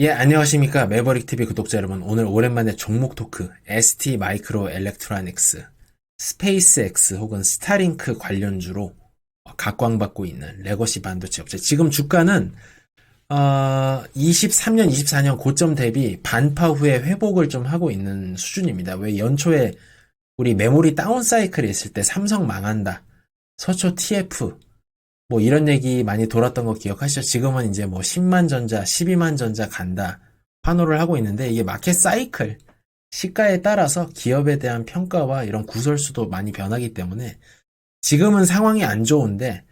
예, 안녕하십니까. 매버릭TV 구독자 여러분. 오늘 오랜만에 종목 토크, ST 마이크로 엘렉트로닉스, 스페이스X 혹은 스타링크 관련주로 각광받고 있는 레거시 반도체 업체. 지금 주가는, 23년, 24년 고점 대비 반파 후에 회복을 좀 하고 있는 수준입니다. 왜 연초에 우리 메모리 다운 사이클이 있을 때 삼성 망한다. 서초 TF, 뭐 이런 얘기 많이 돌았던 거 기억하시죠? 지금은 이제 뭐 10만 전자, 12만 전자 간다 환호를 하고 있는데 이게 마켓 사이클, 시가에 따라서 기업에 대한 평가와 이런 구설수도 많이 변하기 때문에 지금은 상황이 안 좋은데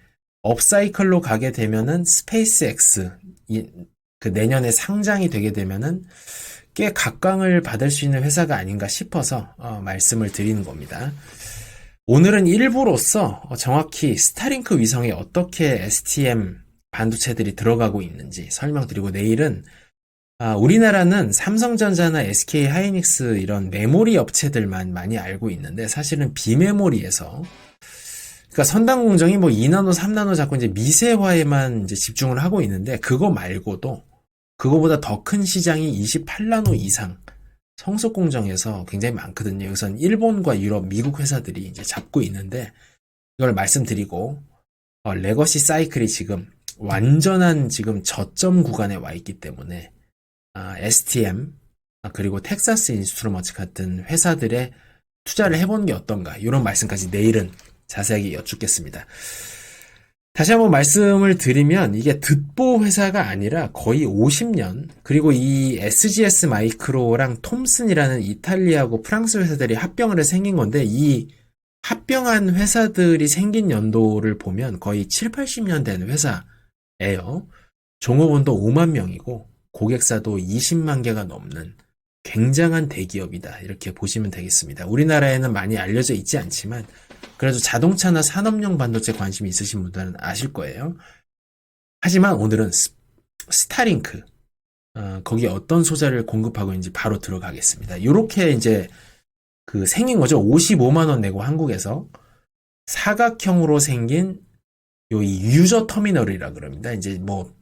업사이클로 가게 되면은 스페이스X 그 내년에 상장이 되게 되면은 꽤 각광을 받을 수 있는 회사가 아닌가 싶어서 말씀을 드리는 겁니다. 오늘은 일부로서 정확히 스타링크 위성에 어떻게 STM 반도체들이 들어가고 있는지 설명드리고 내일은 우리나라는 삼성전자나 SK 하이닉스 이런 메모리 업체들만 많이 알고 있는데 사실은 비메모리에서 그러니까 선단 공정이 뭐 2나노, 3나노 자꾸 이제 미세화에만 이제 집중을 하고 있는데 그거 말고도 그거보다 더 큰 시장이 28나노 이상 성속 공정에서 굉장히 많거든요. 우선 일본과 유럽, 미국 회사들이 이제 잡고 있는데 이걸 말씀드리고 레거시 사이클이 지금 완전한 지금 저점 구간에 와 있기 때문에 STM 그리고 텍사스 인스트루먼트 같은 회사들의 투자를 해보는 게 어떤가 이런 말씀까지 내일은 자세하게 여쭙겠습니다. 다시 한번 말씀을 드리면 이게 듣보 회사가 아니라 거의 50년 그리고 이 SGS 마이크로랑 톰슨이라는 이탈리아하고 프랑스 회사들이 합병을 해서 생긴 건데 이 합병한 회사들이 생긴 연도를 보면 거의 7, 80년 된 회사예요. 종업원도 5만 명이고 고객사도 20만 개가 넘는 굉장한 대기업이다. 이렇게 보시면 되겠습니다. 우리나라에는 많이 알려져 있지 않지만 그래도 자동차나 산업용 반도체 관심이 있으신 분들은 아실 거예요. 하지만 오늘은 스타링크 거기에 어떤 소재를 공급하고 있는지 바로 들어가겠습니다. 이렇게 이제 그 생긴 거죠. 55만 원 내고 한국에서 사각형으로 생긴 이 유저 터미널이라 그럽니다. 이제 뭐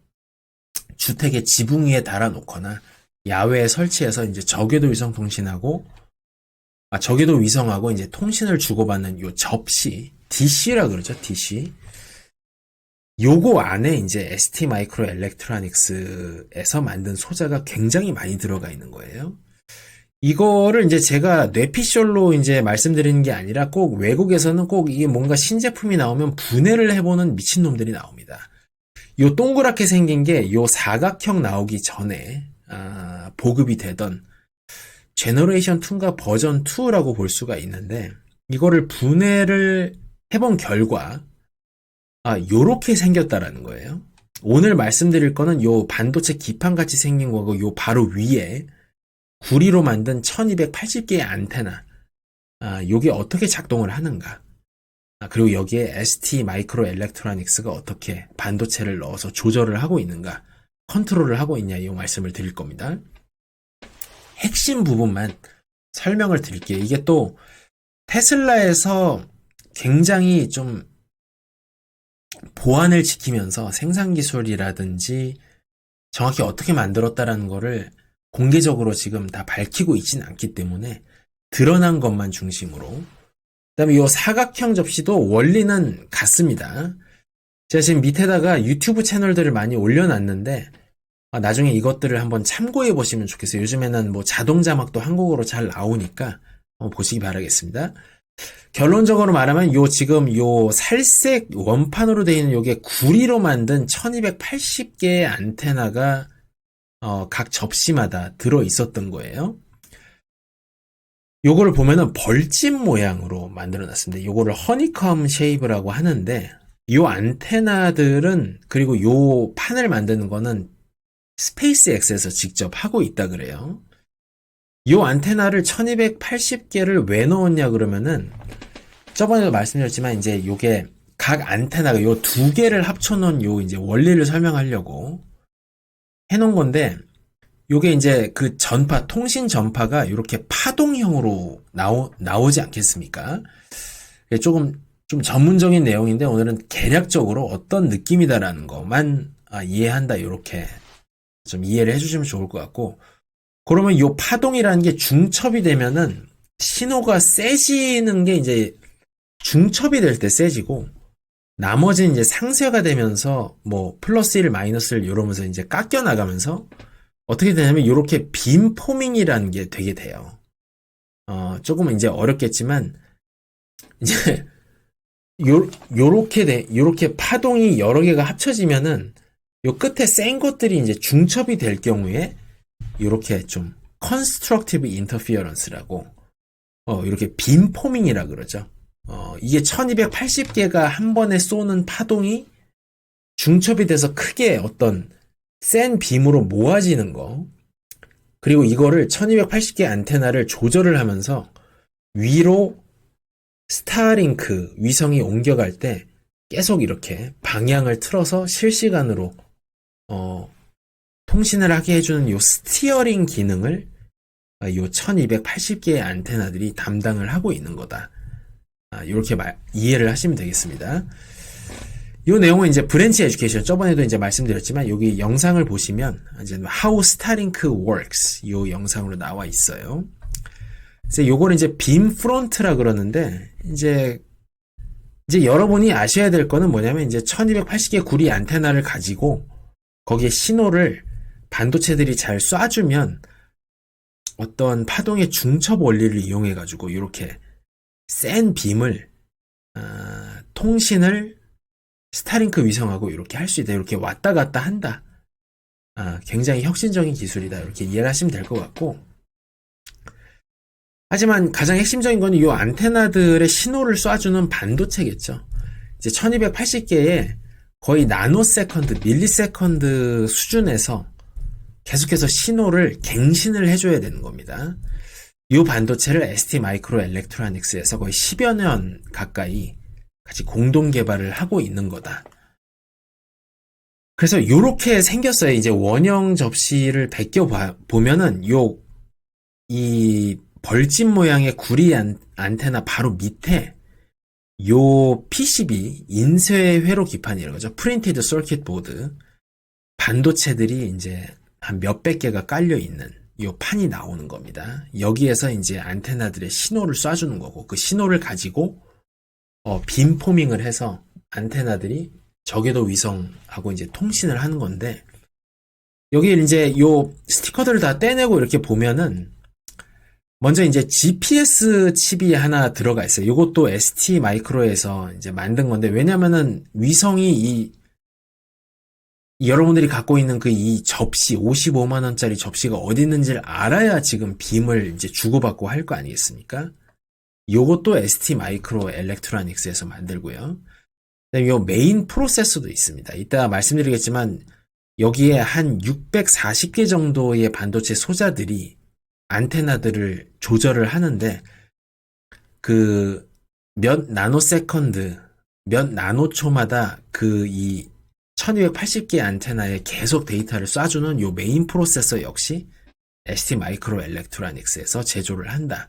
주택의 지붕 위에 달아놓거나 야외에 설치해서 이제 저궤도 위성 통신하고 저궤도 위성하고 이제 통신을 주고받는 요 접시, DC라 그러죠, DC. 요거 안에 이제 ST 마이크로 엘렉트로닉스에서 만든 소재가 굉장히 많이 들어가 있는 거예요. 이거를 이제 제가 뇌피셜로 이제 말씀드리는 게 아니라 꼭 외국에서는 꼭 이게 뭔가 신제품이 나오면 분해를 해보는 미친놈들이 나옵니다. 요 동그랗게 생긴 게 요 사각형 나오기 전에, 보급이 되던 제너레이션 2인가 버전 2라고 볼 수가 있는데 이거를 분해를 해본 결과 요렇게 생겼다라는 거예요. 오늘 말씀드릴 거는 요 반도체 기판같이 생긴 거고 요 바로 위에 구리로 만든 1280개의 안테나 요게 어떻게 작동을 하는가 그리고 여기에 ST 마이크로 엘렉트로닉스가 어떻게 반도체를 넣어서 조절을 하고 있는가 컨트롤을 하고 있냐 이 말씀을 드릴 겁니다. 핵심 부분만 설명을 드릴게요. 이게 또 테슬라에서 굉장히 좀 보안을 지키면서 생산 기술이라든지 정확히 어떻게 만들었다라는 거를 공개적으로 지금 다 밝히고 있진 않기 때문에 드러난 것만 중심으로 그다음에 이 사각형 접시도 원리는 같습니다. 제가 지금 밑에다가 유튜브 채널들을 많이 올려놨는데 나중에 이것들을 한번 참고해 보시면 좋겠어요. 요즘에는 뭐 자동 자막도 한국어로 잘 나오니까 한번 보시기 바라겠습니다. 결론적으로 말하면 지금 살색 원판으로 되어 있는 요게 구리로 만든 1280개의 안테나가 각 접시마다 들어 있었던 거예요. 요거를 보면은 벌집 모양으로 만들어 놨습니다. 요거를 허니컴 쉐이브라고 하는데 요 안테나들은 그리고 요 판을 만드는 거는 스페이스X에서 직접 하고 있다 그래요. 요 안테나를 1280개를 왜 넣었냐 그러면은 저번에도 말씀드렸지만 이제 요게 각 안테나가 요 두 개를 합쳐놓은 요 이제 원리를 설명하려고 해놓은 건데 요게 이제 그 전파 통신 전파가 이렇게 파동형으로 나오지 않겠습니까? 조금 좀 전문적인 내용인데 오늘은 개략적으로 어떤 느낌이다라는 것만 이해한다 이렇게 좀 이해를 해주시면 좋을 것 같고, 그러면 요 파동이라는 게 중첩이 되면은 신호가 세지는 게 이제 중첩이 될 때 세지고, 나머지는 이제 상쇄가 되면서 뭐 플러스 1, 마이너스 1 이러면서 이제 깎여 나가면서 어떻게 되냐면 이렇게 빔 포밍이라는 게 되게 돼요. 조금은 이제 어렵겠지만 이제 요렇게 파동이 여러 개가 합쳐지면은 요 끝에 센 것들이 이제 중첩이 될 경우에 요렇게 좀 constructive interference라고 이렇게 빔 포밍이라 그러죠. 이게 1280개가 한 번에 쏘는 파동이 중첩이 돼서 크게 어떤 센 빔으로 모아지는 거. 그리고 이거를 1280개 안테나를 조절을 하면서 위로 스타링크 위성이 옮겨갈 때 계속 이렇게 방향을 틀어서 실시간으로 통신을 하게 해주는 요 스티어링 기능을 요 1280개의 안테나들이 담당을 하고 있는 거다. 이렇게 이해를 하시면 되겠습니다. 이 내용은 이제 브랜치 에듀케이션 저번에도 이제 말씀드렸지만 여기 영상을 보시면 이제 How Starlink Works 이 영상으로 나와 있어요. 그래서 요거를 이제 빔 프론트라 그러는데 이제 여러분이 아셔야 될 거는 뭐냐면 이제 1280개 구리 안테나를 가지고 거기에 신호를 반도체들이 잘 쏴주면 어떤 파동의 중첩 원리를 이용해 가지고 이렇게 센 빔을 통신을 스타링크 위성하고 이렇게 할 수 있다. 이렇게 왔다 갔다 한다. 굉장히 혁신적인 기술이다. 이렇게 이해를 하시면 될 것 같고. 하지만 가장 핵심적인 건 이 안테나들의 신호를 쏴주는 반도체겠죠. 이제 1280개의 거의 나노세컨드, 밀리세컨드 수준에서 계속해서 신호를 갱신을 해줘야 되는 겁니다. 이 반도체를 ST 마이크로 일렉트로닉스에서 거의 10여 년 가까이 같이 공동 개발을 하고 있는 거다. 그래서 요렇게 생겼어요. 이제 원형 접시를 벗겨 보면은 이 벌집 모양의 구리 안테나 바로 밑에 요 PCB 인쇄 회로 기판이라고 하죠. 프린티드 서킷 보드 반도체들이 이제 한 몇백 개가 깔려 있는 요 판이 나오는 겁니다. 여기에서 이제 안테나들의 신호를 쏴주는 거고 그 신호를 가지고 빔 포밍을 해서 안테나들이 저궤도 위성하고 이제 통신을 하는 건데 여기 이제 요 스티커들을 다 떼내고 이렇게 보면은 먼저 이제 GPS 칩이 하나 들어가 있어요. 이것도 ST 마이크로에서 이제 만든 건데 왜냐면은 위성이 여러분들이 갖고 있는 그 이 접시 55만 원짜리 접시가 어디 있는지를 알아야 지금 빔을 이제 주고받고 할 거 아니겠습니까? 요것도 ST 마이크로 일렉트로닉스에서 만들고요. 그다음에 요 메인 프로세서도 있습니다. 이따 말씀드리겠지만 여기에 한 640개 정도의 반도체 소자들이 안테나들을 조절을 하는데 그 몇 나노세컨드, 몇 나노초마다 그 이 1280개 안테나에 계속 데이터를 쏴주는 요 메인 프로세서 역시 ST 마이크로 일렉트로닉스에서 제조를 한다.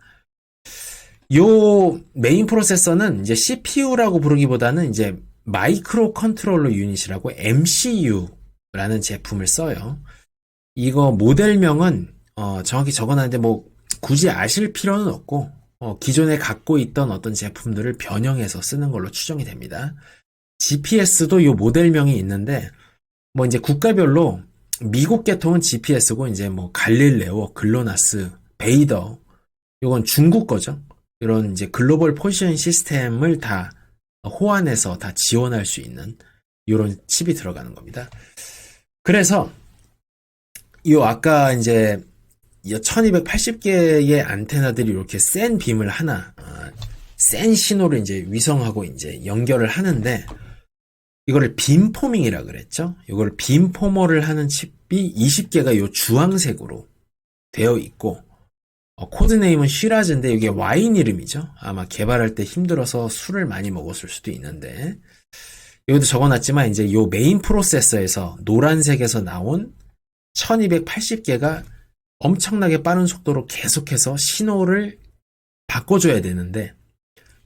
요 메인 프로세서는 이제 CPU라고 부르기보다는 이제 마이크로 컨트롤러 유닛이라고 MCU라는 제품을 써요. 이거 모델명은 정확히 적어놨는데 뭐 굳이 아실 필요는 없고 기존에 갖고 있던 어떤 제품들을 변형해서 쓰는 걸로 추정이 됩니다. GPS도 요 모델명이 있는데 뭐 이제 국가별로 미국 계통은 GPS고 이제 뭐 갈릴레오, 글로나스, 베이더 요건 중국 거죠. 이런 이제 글로벌 포지셔닝 시스템을 다 호환해서 다 지원할 수 있는 이런 칩이 들어가는 겁니다. 그래서 요 아까 이제 1280개의 안테나들이 이렇게 센 빔을 하나 센 신호를 이제 위성하고 이제 연결을 하는데 이거를 빔포밍이라 그랬죠. 이걸 빔포머를 하는 칩이 20개가 요 주황색으로 되어 있고 코드네임은 쉬라즈인데 이게 와인 이름이죠. 아마 개발할 때 힘들어서 술을 많이 먹었을 수도 있는데 여기도 적어놨지만 이제 요 메인 프로세서에서 노란색에서 나온 1280개가 엄청나게 빠른 속도로 계속해서 신호를 바꿔줘야 되는데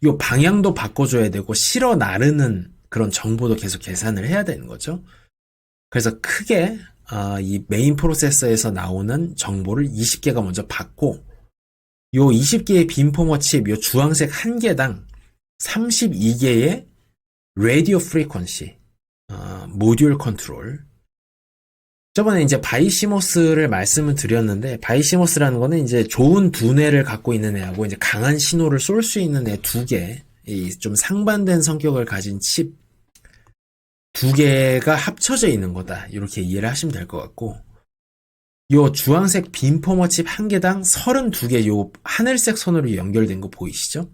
요 방향도 바꿔줘야 되고 실어 나르는 그런 정보도 계속 계산을 해야 되는 거죠. 그래서 크게 이 메인 프로세서에서 나오는 정보를 20개가 먼저 받고, 요 20개의 빔포머 칩, 요 주황색 한 개당 32개의 라디오 프리퀀시, 모듈 컨트롤. 저번에 이제 바이시모스를 말씀을 드렸는데, 바이시모스라는 거는 이제 좋은 두뇌를 갖고 있는 애하고 이제 강한 신호를 쏠 수 있는 애 두 개, 이 좀 상반된 성격을 가진 칩 두 개가 합쳐져 있는 거다. 이렇게 이해를 하시면 될 것 같고, 요 주황색 빔포머 칩 한 개당 32개 요 하늘색 선으로 연결된 거 보이시죠?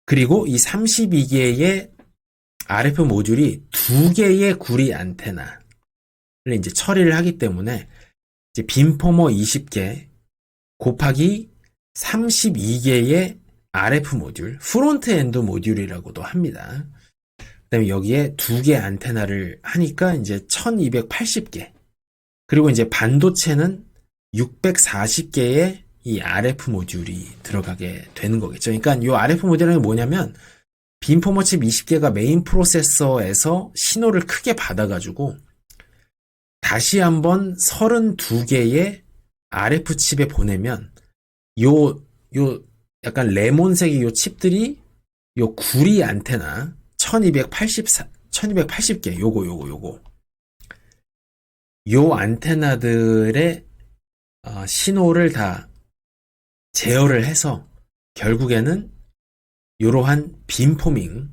그리고 이 32개의 RF 모듈이 2개의 구리 안테나를 이제 처리를 하기 때문에 이제 빔포머 20개 곱하기 32개의 RF 모듈, 프론트 엔드 모듈이라고도 합니다. 그다음에 여기에 2개 안테나를 하니까 이제 1280개. 그리고 이제 반도체는 640개의 이 RF 모듈이 들어가게 되는 거겠죠. 그러니까 이 RF 모듈은 뭐냐면 빔포머 칩 20개가 메인 프로세서에서 신호를 크게 받아가지고 다시 한번 32개의 RF 칩에 보내면 요 약간 레몬색의 요 칩들이 요 구리 안테나 1280개 요거 요 안테나들의 신호를 다 제어를 해서 결국에는 이러한 빔포밍,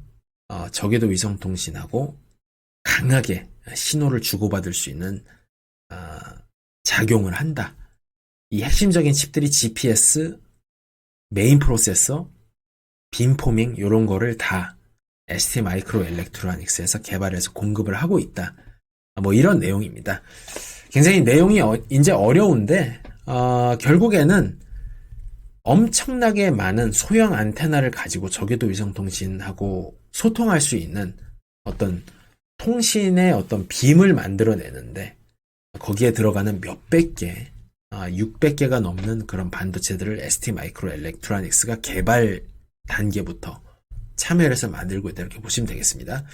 저궤도 위성통신하고 강하게 신호를 주고받을 수 있는 작용을 한다. 이 핵심적인 칩들이 GPS, 메인 프로세서, 빔포밍 이런 거를 다 ST 마이크로 일렉트로닉스에서 개발해서 공급을 하고 있다. 뭐 이런 내용입니다. 굉장히 내용이 이제 어려운데 결국에는 엄청나게 많은 소형 안테나를 가지고 저궤도 위성통신하고 소통할 수 있는 어떤 통신의 어떤 빔을 만들어내는데 거기에 들어가는 몇백 개, 600개가 넘는 그런 반도체들을 ST 마이크로 일렉트로닉스가 개발 단계부터 참여를 해서 만들고 있다 이렇게 보시면 되겠습니다.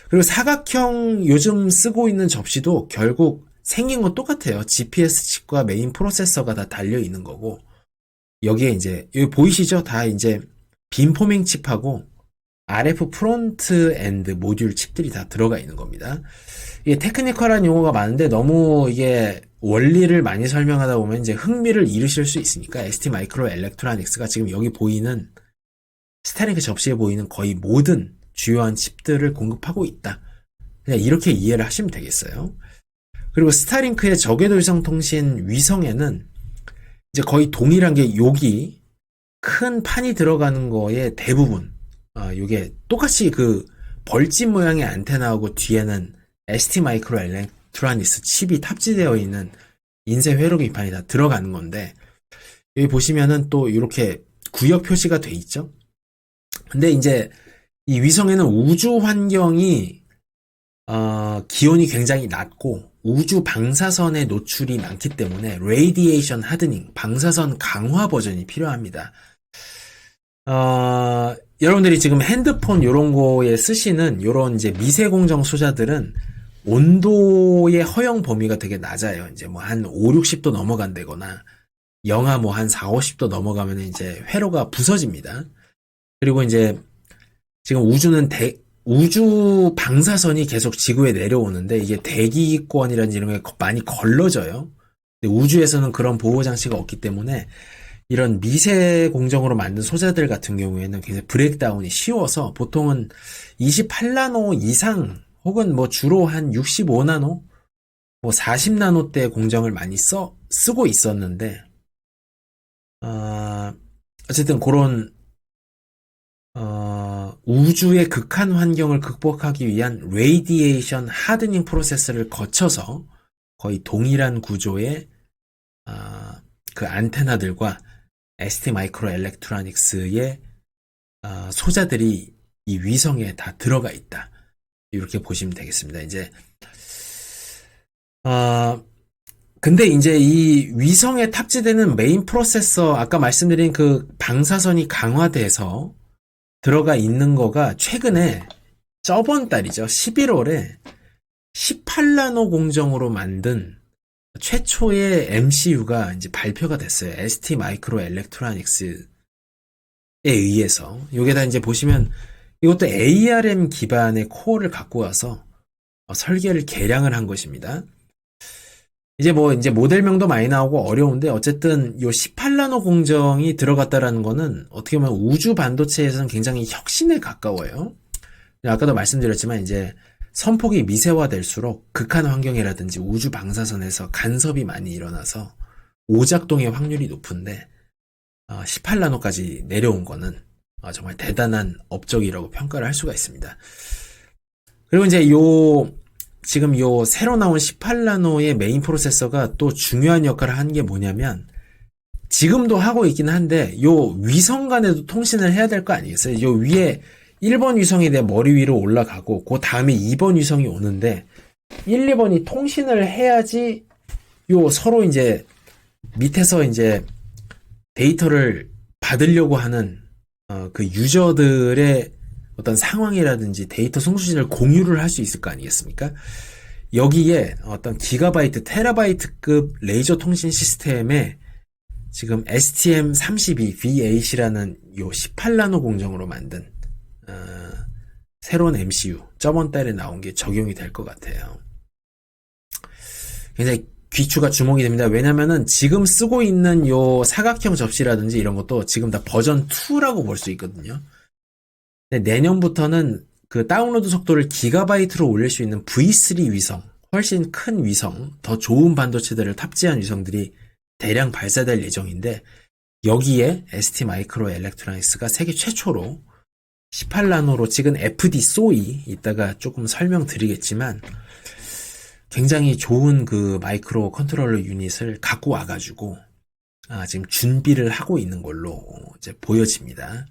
그리고 사각형 요즘 쓰고 있는 접시도 결국 생긴 건 똑같아요. GPS 칩과 메인 프로세서가 다 달려 있는 거고 여기에 이제 여기 보이시죠? 다 이제 빔포밍 칩하고 RF 프론트 엔드 모듈 칩들이 다 들어가 있는 겁니다. 이게 테크니컬한 용어가 많은데 너무 이게 원리를 많이 설명하다 보면 이제 흥미를 잃으실 수 있으니까 ST 마이크로 일렉트로닉스가 지금 여기 보이는 스타링크 접시에 보이는 거의 모든 주요한 칩들을 공급하고 있다. 그냥 이렇게 이해를 하시면 되겠어요. 그리고 스타링크의 저궤도 위성통신 위성에는 이제 거의 동일한 게 여기 큰 판이 들어가는 거에 대부분 이게 똑같이 그 벌집 모양의 안테나하고 뒤에는 ST 마이크로 일렉트로닉스 칩이 탑재되어 있는 인쇄 회로기판이 다 들어가는 건데 여기 보시면은 또 이렇게 구역 표시가 돼 있죠. 근데 이제 이 위성에는 우주 환경이 기온이 굉장히 낮고 우주 방사선의 노출이 많기 때문에 레이디에이션 하드닝, 방사선 강화 버전이 필요합니다. 여러분들이 지금 핸드폰 요런 거에 쓰시는 요런 이제 미세 공정 소자들은 온도의 허용 범위가 되게 낮아요. 이제 뭐 한 5, 60도 넘어간다거나 영하 뭐 한 4, 50도 넘어가면 이제 회로가 부서집니다. 그리고 이제 지금 우주 방사선이 계속 지구에 내려오는데 이게 대기권이라든지 이런 게 많이 걸러져요. 근데 우주에서는 그런 보호 장치가 없기 때문에 이런 미세 공정으로 만든 소재들 같은 경우에는 굉장히 브레이크다운이 쉬워서 보통은 28나노 이상 혹은 뭐 주로 한 65나노, 뭐 40나노대 공정을 많이 쓰고 있었는데 어쨌든 그런 우주의 극한 환경을 극복하기 위한 레이디에이션 하드닝 프로세스를 거쳐서 거의 동일한 구조의 그 안테나들과 ST 마이크로 일렉트로닉스의 소자들이 이 위성에 다 들어가 있다. 이렇게 보시면 되겠습니다. 이제 근데 이제 이 위성에 탑재되는 메인 프로세서 아까 말씀드린 그 방사선이 강화돼서 들어가 있는 거가 최근에 저번 달이죠. 11월에 18나노 공정으로 만든 최초의 MCU가 이제 발표가 됐어요. ST 마이크로 일렉트로닉스에 의해서. 요게다 이제 보시면 이것도 ARM 기반의 코어를 갖고 와서 설계를 개량을 한 것입니다. 이제 이제 모델명도 많이 나오고 어려운데 어쨌든 요 18나노 공정이 들어갔다라는 거는 어떻게 보면 우주 반도체에서는 굉장히 혁신에 가까워요. 아까도 말씀드렸지만 이제 선폭이 미세화될수록 극한 환경이라든지 우주 방사선에서 간섭이 많이 일어나서 오작동의 확률이 높은데 18나노까지 내려온 거는 정말 대단한 업적이라고 평가를 할 수가 있습니다. 그리고 이제 지금 새로 나온 18나노의 메인 프로세서가 또 중요한 역할을 하는 게 뭐냐면 지금도 하고 있긴 한데 위성 간에도 통신을 해야 될 거 아니겠어요? 위에 1번 위성이 내 머리 위로 올라가고 그 다음에 2번 위성이 오는데 1, 2번이 통신을 해야지 서로 이제 밑에서 이제 데이터를 받으려고 하는 그 유저들의 어떤 상황이라든지 데이터 송수신을 공유를 할 수 있을 거 아니겠습니까? 여기에 어떤 기가바이트, 테라바이트급 레이저 통신 시스템에 지금 STM32V8이라는 18나노 공정으로 만든 새로운 MCU 저번 달에 나온 게 적용이 될 것 같아요. 굉장히 귀추가 주목이 됩니다. 왜냐면은 지금 쓰고 있는 사각형 접시라든지 이런 것도 지금 다 버전 2라고 볼 수 있거든요. 근데 내년부터는 그 다운로드 속도를 기가바이트로 올릴 수 있는 V3 위성, 훨씬 큰 위성, 더 좋은 반도체들을 탑재한 위성들이 대량 발사될 예정인데 여기에 ST 마이크로 일렉트로닉스가 세계 최초로 18나노로 찍은 FD-SOI 이따가 조금 설명드리겠지만 굉장히 좋은 그 마이크로 컨트롤러 유닛을 갖고 와가지고 지금 준비를 하고 있는 걸로 이제 보여집니다.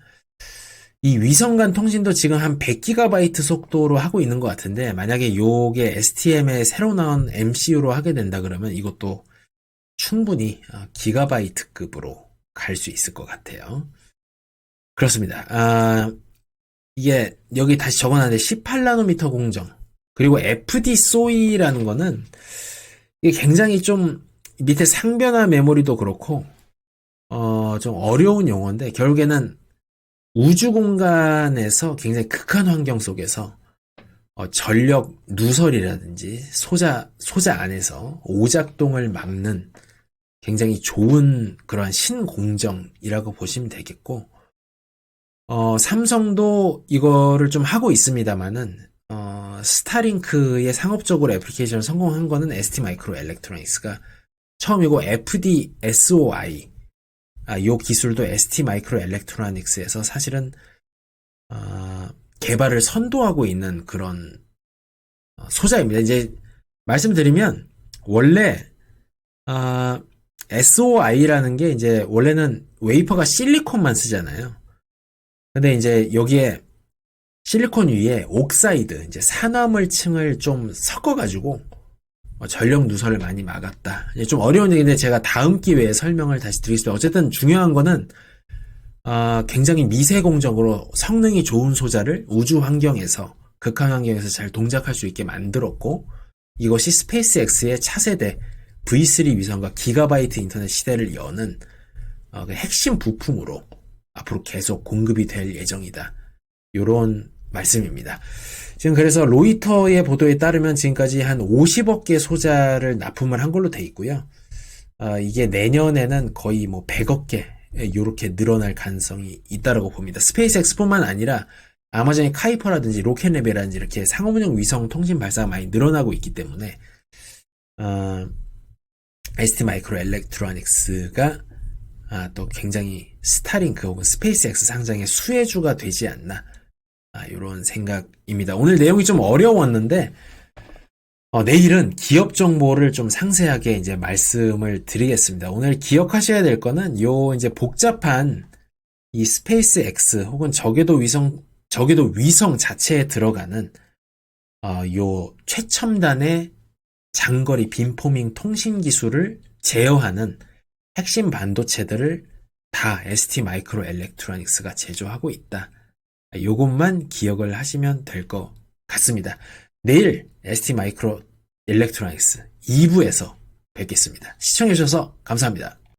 이 위성 간 통신도 지금 한 100GB 속도로 하고 있는 것 같은데 만약에 요게 STM에 새로 나온 MCU로 하게 된다 그러면 이것도 충분히 기가바이트급으로 갈 수 있을 것 같아요. 그렇습니다. 이게 여기 다시 적어놨는데 18나노미터 공정 그리고 FD-SOI라는 거는 이게 굉장히 좀 밑에 상변화 메모리도 그렇고 좀 어려운 용어인데 결국에는 우주 공간에서 굉장히 극한 환경 속에서 전력 누설이라든지 소자 안에서 오작동을 막는 굉장히 좋은 그러한 신공정이라고 보시면 되겠고 삼성도 이거를 좀 하고 있습니다만은 스타링크의 상업적으로 애플리케이션을 성공한 거는 ST 마이크로 일렉트로닉스가 처음이고 FD-SOI 요 기술도 ST 마이크로 일렉트로닉스에서 사실은 개발을 선도하고 있는 그런 소자입니다. 이제 말씀드리면 원래 SOI라는 게 이제 원래는 웨이퍼가 실리콘만 쓰잖아요. 근데 이제 여기에 실리콘 위에 옥사이드, 이제 산화물층을 좀 섞어가지고 전력 누설을 많이 막았다. 좀 어려운 얘기인데 제가 다음 기회에 설명을 다시 드리겠습니다. 어쨌든 중요한 거는 굉장히 미세공정으로 성능이 좋은 소자를 우주 환경에서 극한 환경에서 잘 동작할 수 있게 만들었고 이것이 스페이스X의 차세대 V3 위성과 기가바이트 인터넷 시대를 여는 그 핵심 부품으로 앞으로 계속 공급이 될 예정이다. 요런 말씀입니다. 지금 그래서 로이터의 보도에 따르면 지금까지 한 50억 개 소자를 납품을 한 걸로 돼 있고요. 이게 내년에는 거의 100억 개 요렇게 늘어날 가능성이 있다라고 봅니다. 스페이스X뿐만 아니라 아마존의 카이퍼라든지 로켓랩이라든지 이렇게 상업용 위성 통신 발사가 많이 늘어나고 있기 때문에 ST 마이크로 일렉트로닉스가 또 굉장히 스타링크 혹은 스페이스X 상장의 수혜주가 되지 않나 이런 생각입니다. 오늘 내용이 좀 어려웠는데 내일은 기업 정보를 좀 상세하게 이제 말씀을 드리겠습니다. 오늘 기억하셔야 될 거는 이제 복잡한 이 스페이스X 혹은 저궤도 위성 자체에 들어가는 요 최첨단의 장거리 빔포밍 통신 기술을 제어하는 핵심 반도체들을 다 ST 마이크로 일렉트로닉스가 제조하고 있다. 요것만 기억을 하시면 될 것 같습니다. 내일 ST 마이크로 일렉트로닉스 2부에서 뵙겠습니다. 시청해주셔서 감사합니다.